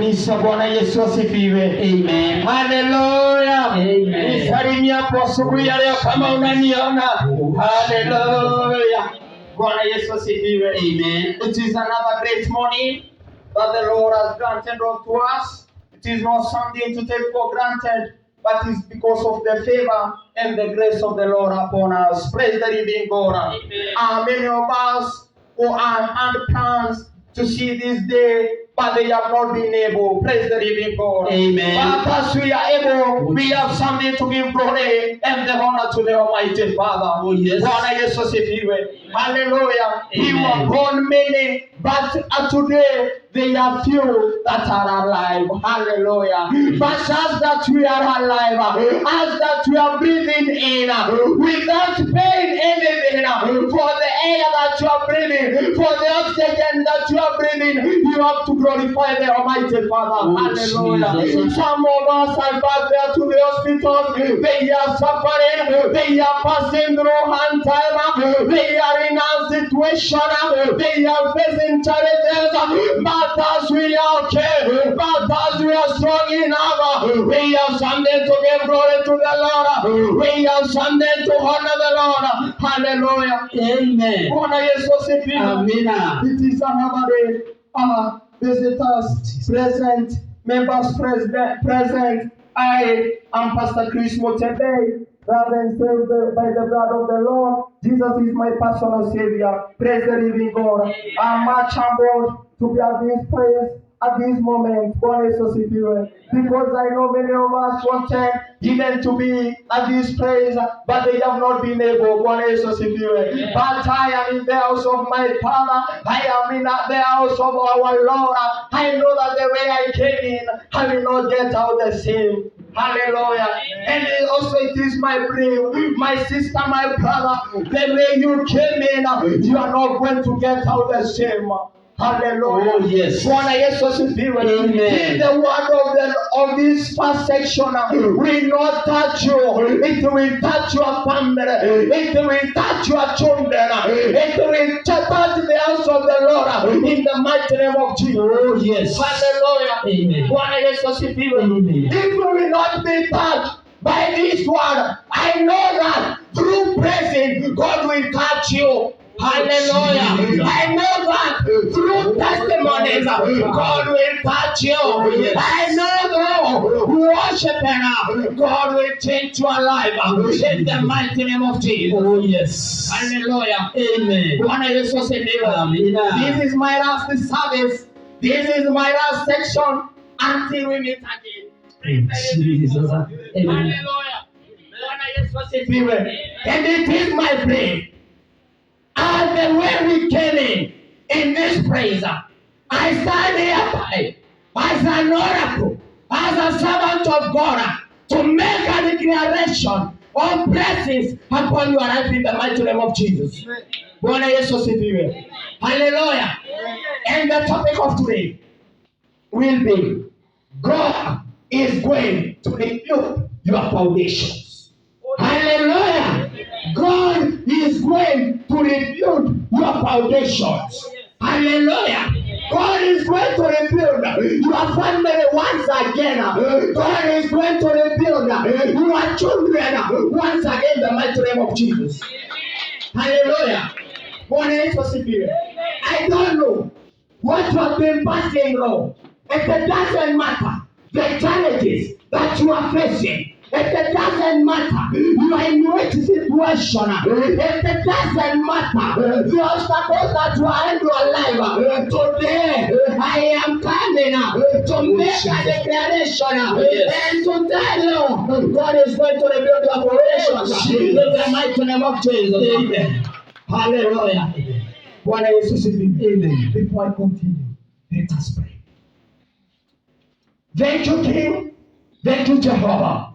Kanisa, Bwana Yesu asifiwe. Amen. Haleluya. Amen. Nisalimia kwa asubuhi ya leo kama unaniona. Haleluya. Bwana Yesu asifiwe. Amen. It is another great morning that the Lord has granted unto us. It is not something to take for granted, but it's because of the favor and the grace of the Lord upon us. Praise the living God. Amen. Many of us who had plans to see this day, but they have not been able. Praise the living God. Amen. But as we are able, we have something to give glory and the honor to the Almighty Father. Oh, yes. Bwana Yesu asifiwe. Hallelujah. He Amen. was born many, but today they are few that are alive. Hallelujah. But as that we are alive, as that we are breathing in, without paying anything for the air that you are breathing, for the oxygen that you are breathing, you have to glorify the Almighty Father. Oh, Hallelujah. Jesus. Some of us are back there to the hospitals. They are suffering. They are passing through hard time. They are in a situation. They are facing challenges. But as we are okay, but as we are strong enough, we have something to give glory to the Lord. We have something to honor the Lord. Hallelujah. Amen. Bwana Yesu asifiwe. Amina. It is another day. Visitors present, members present. I am Pastor Chris Motebe, Reverend saved by the blood of the Lord. Jesus is my personal Savior. Praise the living God. I'm much humbled to be at this place at this moment. Bwana Yesu asifiwe. Because I know many of us wanted even to be at this place, but they have not been able. Bwana Yesu asifiwe. But I am in the house of my Father. I am in the house of our Lord. I know that the way I came in, I will not get out the same. Hallelujah. And also it is my prayer, my sister, my brother, the way you came in, you are not going to get out the same. Hallelujah. Oh, yes. Bwana Yesu asifiwe. Amen. The word of this first section will not touch you. It will touch your family. It will touch your children. It will touch the house of the Lord in the mighty name of Jesus. Oh, yes. Hallelujah. Amen. Bwana Yesu asifiwe. Amen. If you will not be touched by this word, I know that through praising, God will touch you. Hallelujah. I know that through testimonies, God will touch you. I know through worshiping, God will change your life in the mighty name of Jesus. Oh, yes. Hallelujah. Amen. Bwana Yesu asifiwe. Amina. This is my last service. This is my last section until we meet again. Jesus. Amen. Hallelujah. Bwana Yesu asifiwe. And it is my prayer. And the way we came in this praise, I stand hereby as an oracle, as a servant of God, to make a declaration of blessings upon your life in the mighty name of Jesus. Bwana Yesu asifiwe. Hallelujah. And the topic of today will be, God is going to rebuild your foundations. Hallelujah. God is going to rebuild your foundations. Hallelujah. God is going to rebuild your family once again. God is going to rebuild your children once again in the mighty name of Jesus. Hallelujah. Bwana Yesu asifiwe. I don't know what you have been passing through. It doesn't matter the challenges that you are facing. It doesn't matter you are in which situation. It doesn't matter the obstacles that you are in your life. Today, I am coming to make a declaration and to tell you God is going to rebuild your foundations in the mighty name of Jesus. Amen. Hallelujah. Bwana Yesu asifiwe. Amen. Before I continue, let us pray. Thank you, King. Thank you, Jehovah.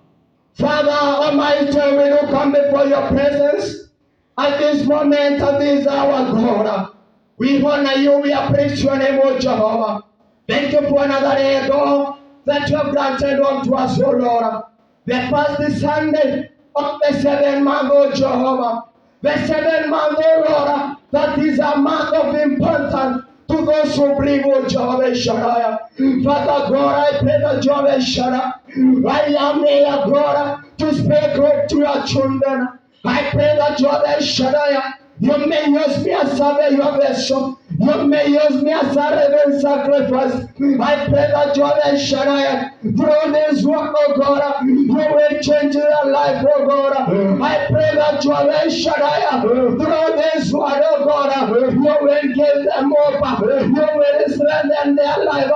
Father Almighty, we do come before your presence at this moment, at this hour, God. We honor you, we appreciate your name, O Jehovah. Thank you for another day, God, that you have granted unto us, O Lord. The first Sunday of the 7th month, O Jehovah. The 7th month, O Lord, that is a month of importance to to those who believe, oh Jehovah Shaddai. Father God, I pray that Jehovah Shaddai, I am here, God, to speak hope to your children. I pray that Jehovah Shaddai, you may use me as your vessel. You may use me as a living sacrifice. I pray that Jehovah Shaddai, through this work, oh God, you will change their life, oh God. I pray that Jehovah Shaddai, through this word, oh God, you will give them hope. You will strengthen their life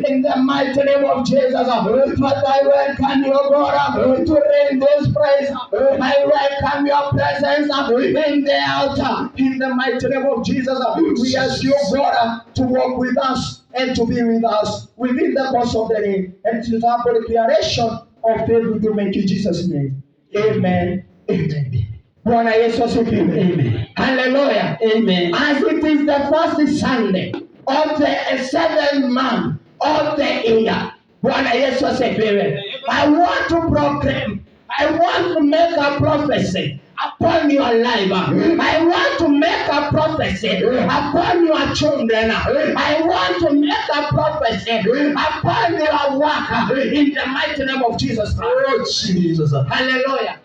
in the mighty name of Jesus. But I welcome you, God, to reign this praise. I welcome your presence in the altar. In the mighty name of Jesus, we ask you, God, to walk with us and to be with us within the course of the day. And to have a declaration of faith we do make in Jesus' name. Amen. Amen. Bwana Yesu asifiwe. Amen. Hallelujah. Amen. As it is the first Sunday of the seventh month of the year, Bwana Yesu asifiwe. I want to proclaim, I want to make a prophecy upon your life. I want to make a prophecy upon your children. I want to make a prophecy upon your work in the mighty name of Jesus Christ. Oh, Jesus. Hallelujah.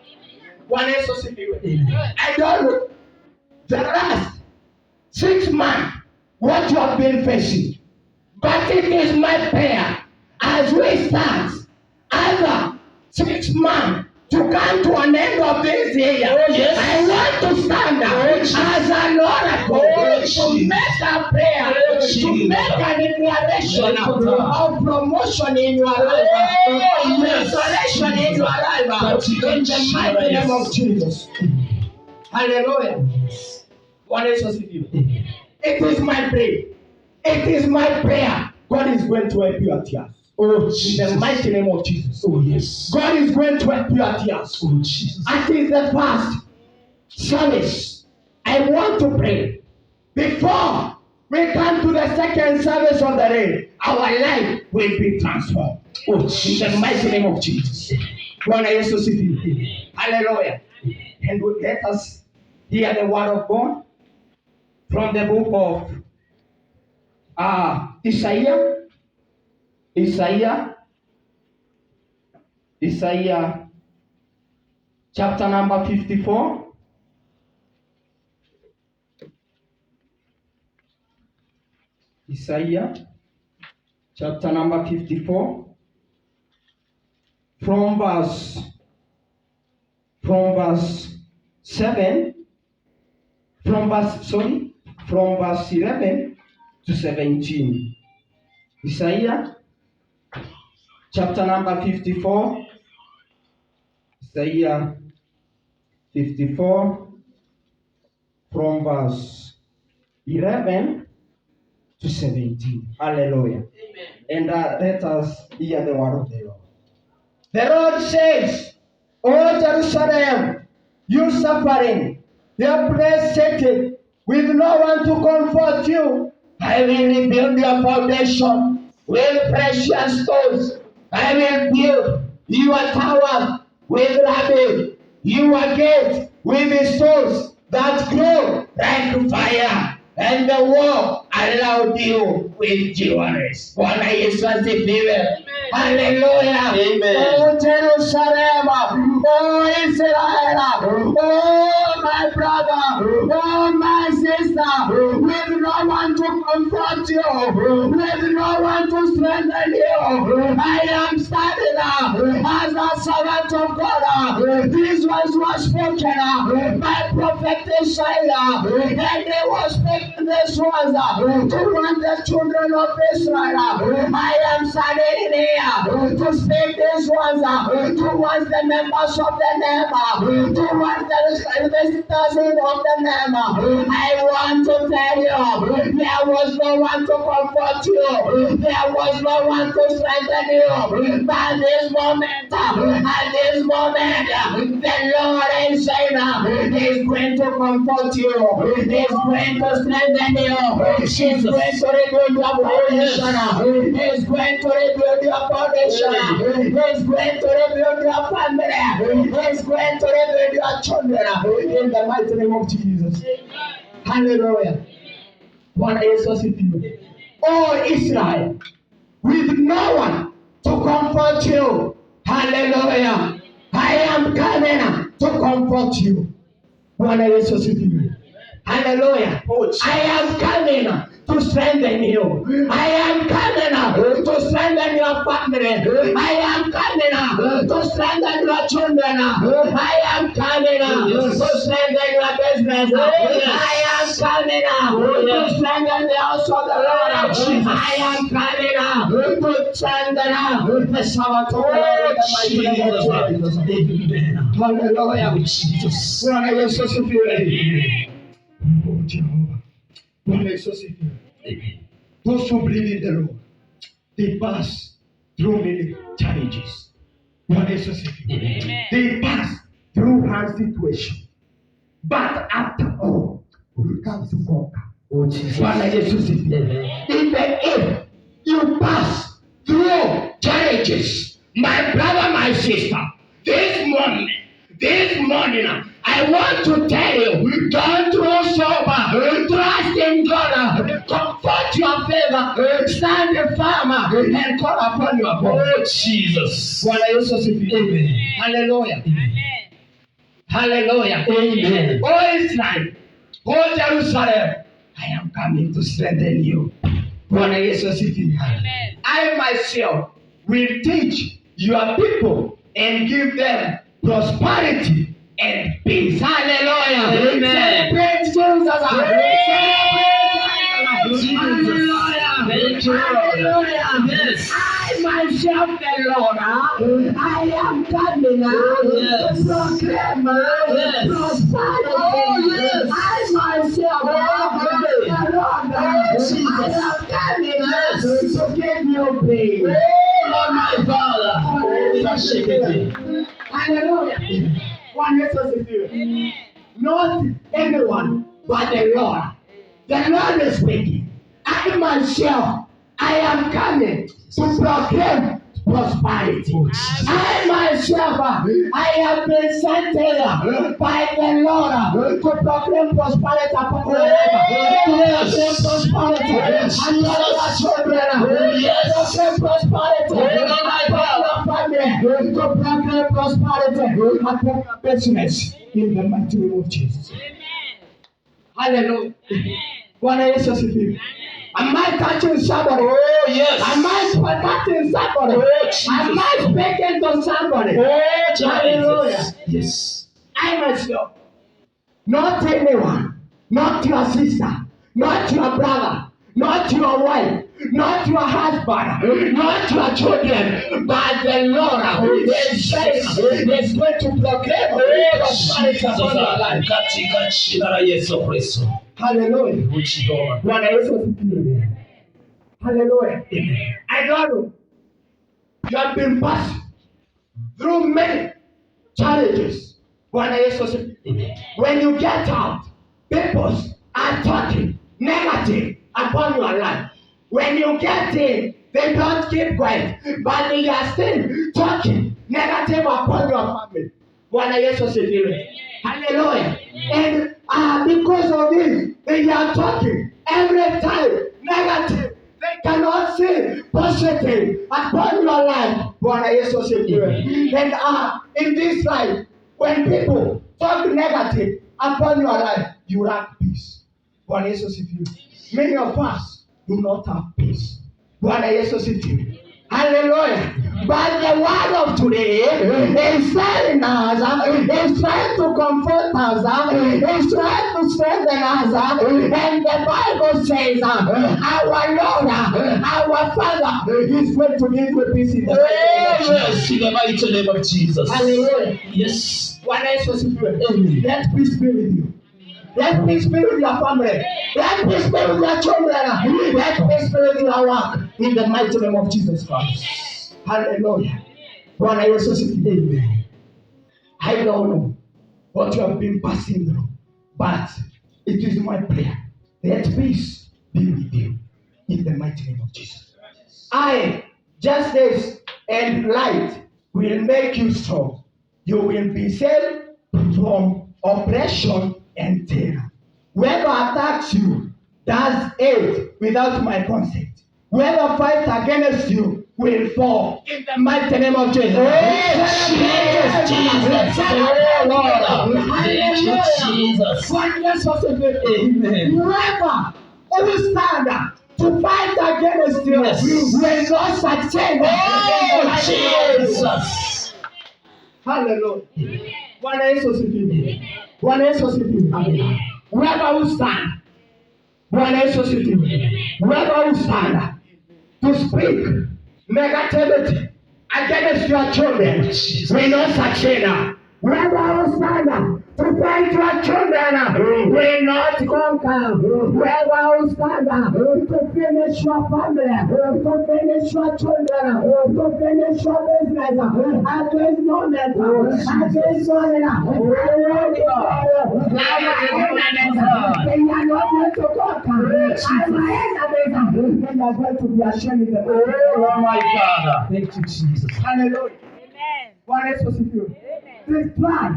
Bwana Yesu asifiwe. I don't know the last 6 months what you have been facing, but it is my prayer as we start other 6 months to come to an end of this year. Oh, yes. I want to stand up as an oracle to make a prayer, to make a declaration of promotion in your life, of restoration in your life, in the mighty name of Jesus. Hallelujah. What else was it? It is my prayer. It is my prayer. God is going to help you at tears. Oh, in the mighty name of Jesus. Oh, yes. God is going to help you at tears. Oh, Jesus. At the first service, I want to pray. Before we come to the second service of the day, our life will be transformed. Oh, in the mighty name of Jesus. Bwana Yesu asifiwe. Hallelujah. And let us hear the word of God from the book of Isaiah chapter number 54. Isaiah chapter number 54 from verse 11 to 17. Isaiah chapter number 54. Isaiah 54 from verse 11 to 17. Hallelujah. Amen. And let us hear the word of the Lord. The Lord says, O Jerusalem, you suffering, your place city, with no one to comfort you, I will rebuild your foundation with precious stones. I will build your tower with rubble, your gate with the stones that grow like fire, and the wall allowed you with jewelries. Bwana Yesu asifiwe. Hallelujah. Amen. Oh Jerusalem, oh Israel, oh my brother, oh my sister, with no one to comfort you, with no one to strengthen you, I am standing as a servant of God. These words were spoken by prophet Isaiah, and they were speaking these words to warn the children of Israel. I am standing here to speak these words towards the members of the name, towards the visitors of the name. I want to tell you, there was no one to comfort you, there was no one to strengthen you. But this moment, at this moment, the Lord is saying, He's going to comfort you, He's going to strengthen you, He's going to rebuild your foundation, He's going to rebuild your foundation, He's going to rebuild your family, He's going to rebuild your children, in the mighty name of Jesus. Hallelujah. Bwana Yesu asifiwe. O Israel, with no one to comfort you. Hallelujah. I am coming to comfort you. Bwana Yesu asifiwe. Hallelujah. I am coming to strengthen you. I am coming to strengthen your family. I am coming to strengthen your children. I am coming to strengthen your business. I am coming to strengthen the house of the Lord. I am coming to strengthen the servant of the Lord. Hallelujah. Bwana Yesu asifiwe. Oh Jehovah. Bwana Yesu asifiwe. Those who believe in the Lord, they pass through many challenges. Bwana Yesu asifiwe. They pass through hard situations. But after all, we come to conquer. Oh Jesus. Bwana Yesu asifiwe. Even if you pass through challenges, my brother, my sister, this morning, I want to tell you, don't grow sober. Trust in God. Comfort your favor. Stand firm and call upon your God. Oh, Jesus. Amen. Hallelujah. Amen. Hallelujah. Amen. Oh, Israel. Oh, Jerusalem. I am coming to strengthen you. Amen. I myself will teach your people and give them prosperity and peace. Hallelujah. Amen. Celebrate Jesus. Hallelujah. Yes. I myself, the Lord, I am coming to proclaim prosperity. Oh, yes. I myself, the Lord, I am coming to give you peace. Oh, my Father. Hallelujah. One is to not everyone, but the Lord. The Lord is speaking. I myself, I am coming to proclaim prosperity. I myself, I have been sent here by the Lord to proclaim prosperity upon your life. To proclaim prosperity upon your children. To proclaim prosperity upon your family. To proclaim prosperity upon your business. In the mighty name of Jesus. Hallelujah. Bwana Yesu asifiwe. Am I touching somebody? Oh, yes. Am I touching somebody? Oh, Jesus. Am I speaking to somebody? Oh, Jesus. Hallelujah. Yes. I myself, not anyone, not your sister, not your brother, not your wife, not your husband, not your children, but the Lord is saying is going to proclaim prosperity upon your life. Katika jina la Yesu Kristo. Hallelujah. Bwana Yesu asifiwe. Hallelujah. I don't know. You have been passed through many challenges. Bwana Yesu asifiwe. When you get out, people are talking negative upon your life. When you get in, they don't keep quiet, but they are still talking negative upon your family. Bwana Yesu asifiwe. Hallelujah. And because of this, they are talking every time negative. They cannot see positive upon your life. Bwana Yesu asifiwe. And in this life, when people talk negative upon your life, you lack peace. Bwana Yesu asifiwe. Many of us do not have peace. Bwana Yesu asifiwe. Hallelujah. But the word of today is telling us, is trying to comfort us, is trying to strengthen us. And the Bible says, our Lord, our Father is going to give you peace in the mighty name of Jesus. Hallelujah. Yes. Let peace be with you. Let peace be with your family. Let peace be with your children. Let peace be with your work. In the mighty name of Jesus Christ. Hallelujah. Bwana Yesu asifiwe. I don't know what you have been passing through, but it is my prayer. Let peace be with you. In the mighty name of Jesus. Justice and light will make you strong. You will be saved from oppression and terror. Whoever attacks you does it without my consent. whoever fights against you will fall in the mighty name of Jesus. Jesus, Jesus. Oh, Lord. Thank you, Jesus. Amen. Whoever who stand to fight against you Yes. will not succeed. Oh, Jesus. Hallelujah. Bwana Yesu asifiwe. Bwana Yesu asifiwe. Whoever who stand, Bwana Yesu asifiwe. Whoever who stand to speak negativity against your children will not succeed. Whoever who stand to fight your children will not conquer. Whoever who stand to finish your family, to finish your children, to finish your business at this moment, at this moment, they are not going to conquer. As my enemies, they are going to be ashamed. Oh, my Father. Thank you, Jesus. Hallelujah. Bwana Yesu asifiwe. Please try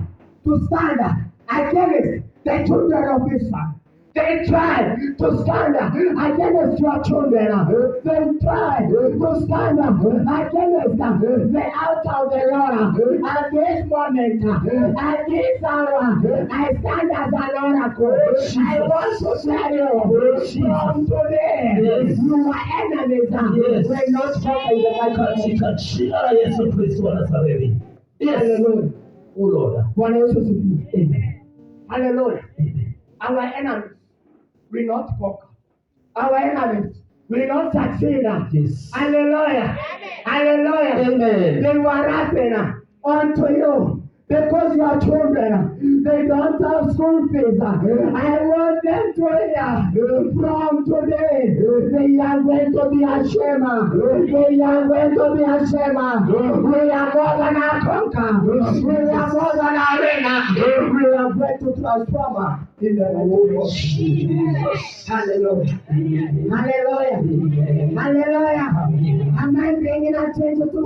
to stand against the children of Israel. They try to stand against your children. They try to stand against the altar of the Lord. At this moment, at this hour, I stand as an oracle. I want to tell you, from today, your enemies will not conquer the mighty Katika jina la Yesu Kristo wa Nazareti. Yes. Hallelujah. Oh, Lord. Bwana Yesu asifiwe. Amen. Hallelujah. Amen. Our enemies will not conquer. Our enemies will not succeed. Yes. Hallelujah. Hallelujah. Amen. They were rapping unto you because your children, they don't have school fees. I want them to hear from today, they are going to be ashamed. They are going to be ashamed. We are more than a conquer. We are more than a winner. We are going to transform in the name of Jesus. Hallelujah. Hallelujah. Hallelujah. Am I bringing attention to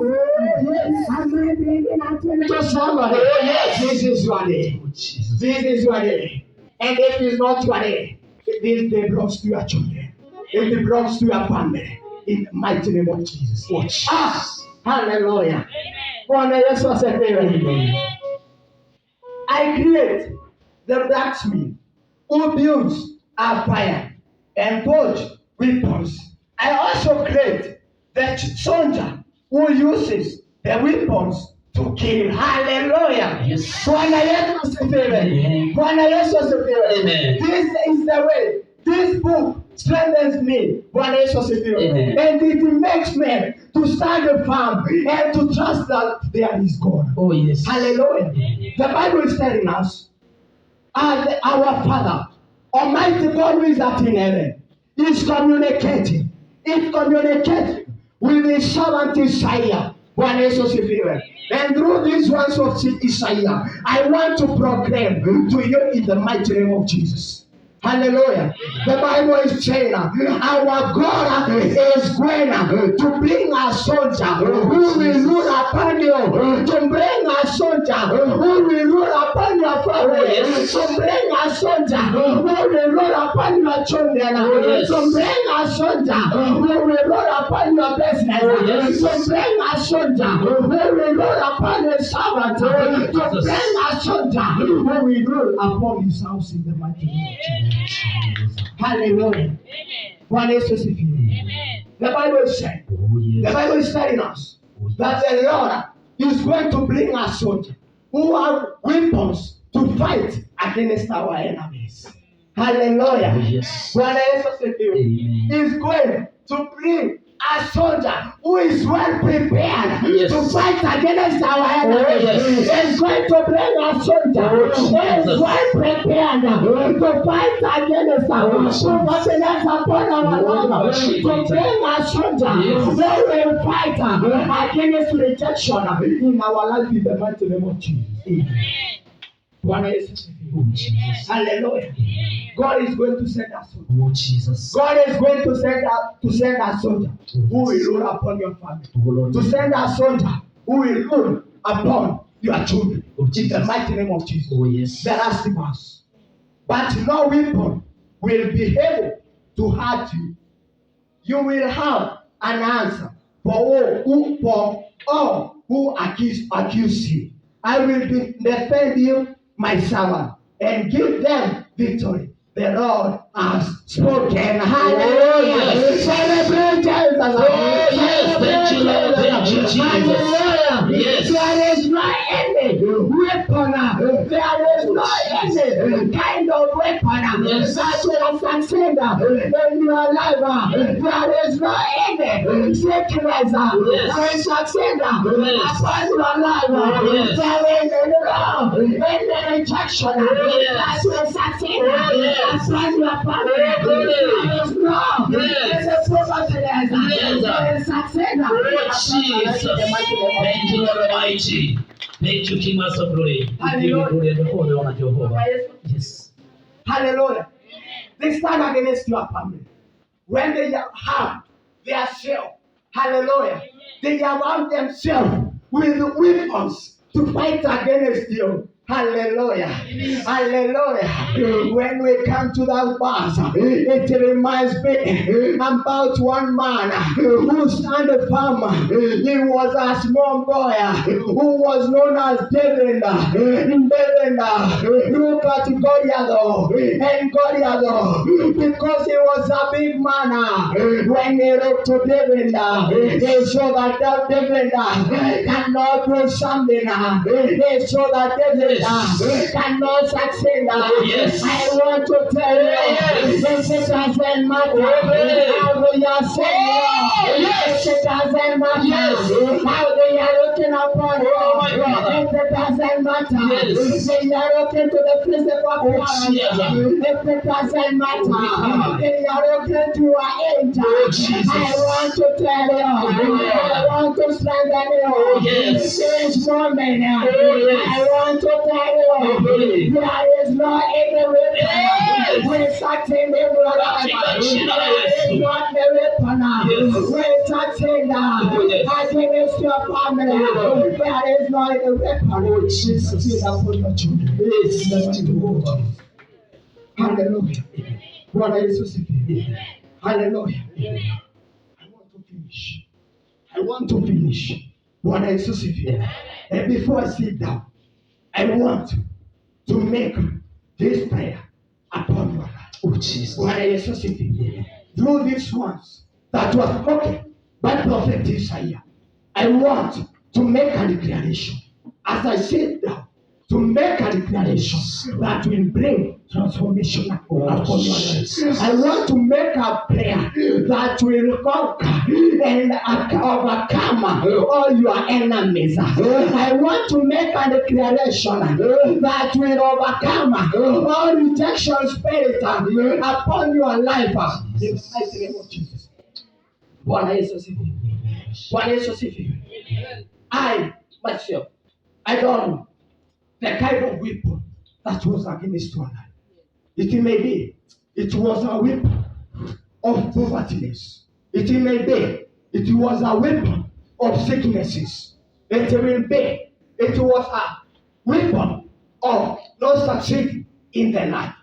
yes. Am I bringing attention to somebody? Oh, yes. This is your day. This is your day. And if it's not your day, this day belongs to your children. It belongs to your family. In the mighty name of Jesus. Watch. Hallelujah. Bwana Yesu asifiwe. I create the blacksmith who builds a fire and forge weapons. I also create the soldier who uses the weapons to kill. Hallelujah. Yes. Bwana Yesu asifiwe. Bwana Yesu asifiwe. Amen. This is the way. This book strengthens me. Bwana Yesu asifiwe. Amen. And it makes me to stand firm and to trust that there is God. Oh, yes. Hallelujah. The Bible is telling us, and our Father, Almighty God who is up in heaven, is communicating. Is communicating with his servant Isaiah. Bwana Yesu asifiwe. And through these words of Isaiah, I want to proclaim to you in the mighty name of Jesus. Hallelujah. The Bible is saying our God is going to bring a soldier who will rule upon you, to bring a soldier who will rule upon your family, to bring a soldier who will rule upon your children, to bring a soldier who will rule upon your business, to bring a soldier who will rule upon your servant, to bring a soldier who will rule upon his house in the mighty name of Jesus. Hallelujah. Bwana Yesu asifiwe. The Bible is saying, the Bible is telling us that the Lord is going to bring a soldier who have weapons to fight against our enemies. Hallelujah. Yes. Bwana Yesu asifiwe. He is going to bring a soldier who is well prepared to fight against our enemies. Is going to bring a soldier who is well prepared to fight against our forgiveness upon our lives. To bring a soldier who will fight against rejection in our life in the mighty name of Jesus. Bwana Yesu asifiwe. Hallelujah. God is going to send us soldier. Oh, Jesus. God is going to send a soldier who will rule upon your family. To send a soldier who will rule upon your children. In the mighty name of Jesus. Oh, yes. The last verse. But no weapon will be able to hurt you. You will have an answer for all who accuse you. I will defend you, my servant, and give them victory. The Lord has spoken. Hallelujah. Yes. Celebrate Jesus. Oh, yes. Thank you, Lord. Thank you, Jesus. Hallelujah. Yes. There is no any weapon. There is no any kind of weapon Yes. that will succeed in your life. There is no any sickness will succeed upon your life. Yes. There is no any rejection that Yes. will succeed Yes. upon your family. There is no Yes. any poverty that will succeed Oh, Jesus. Thank you, Lord Almighty. Thank you, King of Glory. We give you glory and honor, Jehovah. Yes. Hallelujah. They stand against your family. When they have their self, hallelujah, they have armed themselves with weapons to fight against you. Hallelujah. Hallelujah. When we come to that verse, it reminds me about one man who stand firm. He was a small boy who was known as David. Look at Goliath and Goliath because he was a big man. When he looked to David, they saw that David cannot do something. They saw that David cannot succeed. Yes. I want to tell you, this doesn't matter how they are saying. It doesn't matter how they are looking upon you. It doesn't matter. They are looking to the physical appearance. It doesn't matter. They are looking to our age. I want to tell you. I want to strengthen you. This moment, I want to tell you. There is no any weapon with succeed in your life. There is not the weapon with succeed against your family. There is no any weapon. Jesus, upon your children. Hallelujah. Bwana Yesu sifiwe. Hallelujah. I want to finish. Bwana Yesu sifiwe. And before I sit down, I want to make this prayer upon your life. Oh, Jesus. Bwana Yesu sifiwe. Through these ones that was spoken by Prophet Isaiah, I want to make a declaration. As I sit down, to make a declaration that will bring transformation upon your life. I want to make a prayer that will conquer and overcome all your enemies. I want to make a declaration that will overcome all rejection spirit upon your life. In the mighty name of Jesus. Bwana Yesu sifiwe. Bwana Yesu sifiwe. I myself, I don't know the kind of weapon that was against your life. It may be it was a weapon of poverty. It may be it was a weapon of sicknesses. It will be it was a weapon of not succeeding in the life.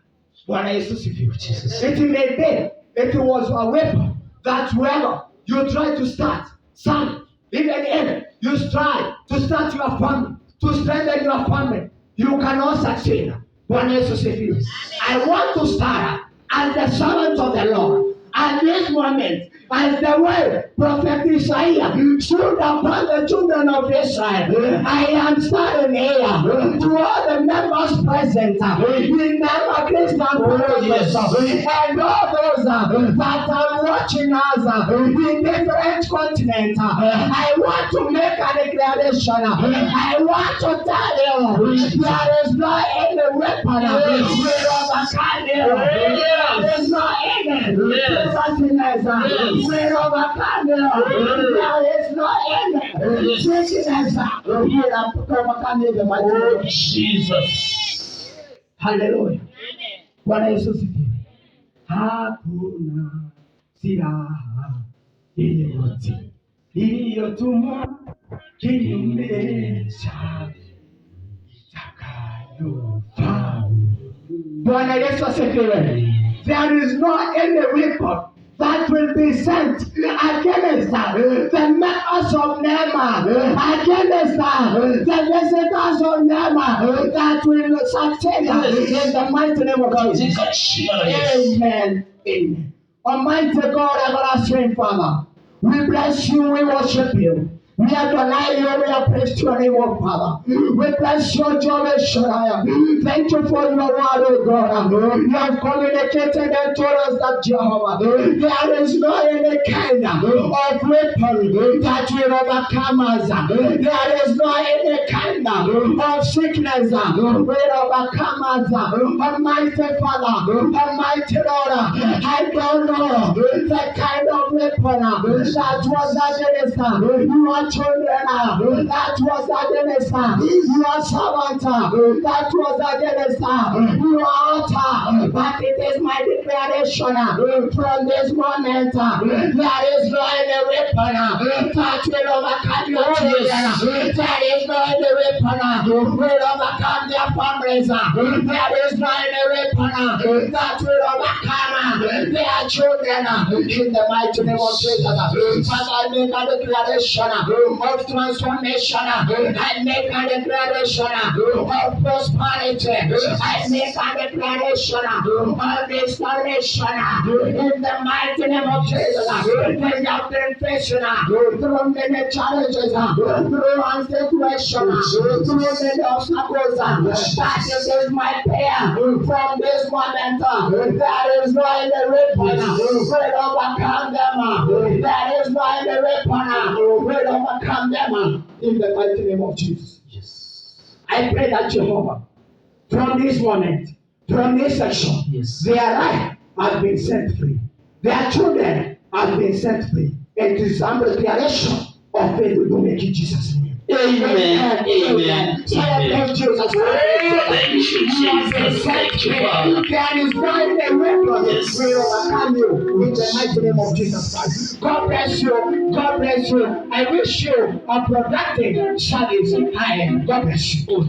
Bwana Yesu sifiwe. It may be it was a weapon that whenever you try to start some even if you try to start your family, to strengthen your family, you cannot succeed. Bwana Yesu sifiwe. I want to start as the servant of the Lord. At this moment, as the way Prophet Isaiah stood upon the children of Israel, I am standing here to all the members present, remember Christian brothers, and all those that are watching us in different continents. I want to make a declaration. I want to tell you, there is no any weapon will overcome you. There is no any sickness will overcome you. There is no any sickness will overcome you. The mighty name of Jesus. Hallelujah. Bwana Yesu sifiwe. Hakuna silaha yoyote iliyotumwa kinyume cha itakayofaa. Bwana Yesu asifiwe. There is no any weapon that will be sent against the members of Nema, against the visitors of Nema, that will succeed in the mighty name of Jesus. Amen. Amen. Almighty God, everlasting Father, we bless you, we worship you. We adore you, we appreciate your name, oh Father. We bless your Jehovah Shaddai. Thank you for your word, oh God. You have communicated and told us that Jehovah, there is no any kind of weapon that will overcome us. There is no any kind of sickness will overcome us. Almighty Father, Almighty Lord, I don't know the kind of weapon that was against your children, that was against your servant, that was against your altar. But it is my declaration from this moment, there is no any weapon that will overcome your children. There is no any weapon will overcome their families. There is no any weapon that will overcome their children. In the mighty name of Jesus, Father, I make a declaration of transformation. I make a declaration of prosperity. I make a declaration of restoration. In the mighty name of Jesus, when you have been facing through many challenges, through situations, through many obstacles, that is my prayer from this moment. There is no any weapon will overcome them. There is no any weapon will overcome them. In the mighty name of Jesus. Yes. I pray that Jehovah, from this moment, from this section, Yes. their life has been set free. Their children have been set free. It is some declaration of faith we do make in Jesus' name. Amen. Amen. Thank Jesus. Thank you, Jesus. Thank you, Father. There is not a weapon Yes. will overcome you in the mighty name of Jesus Christ. God bless you. God bless you. I wish you a productive service. God bless you.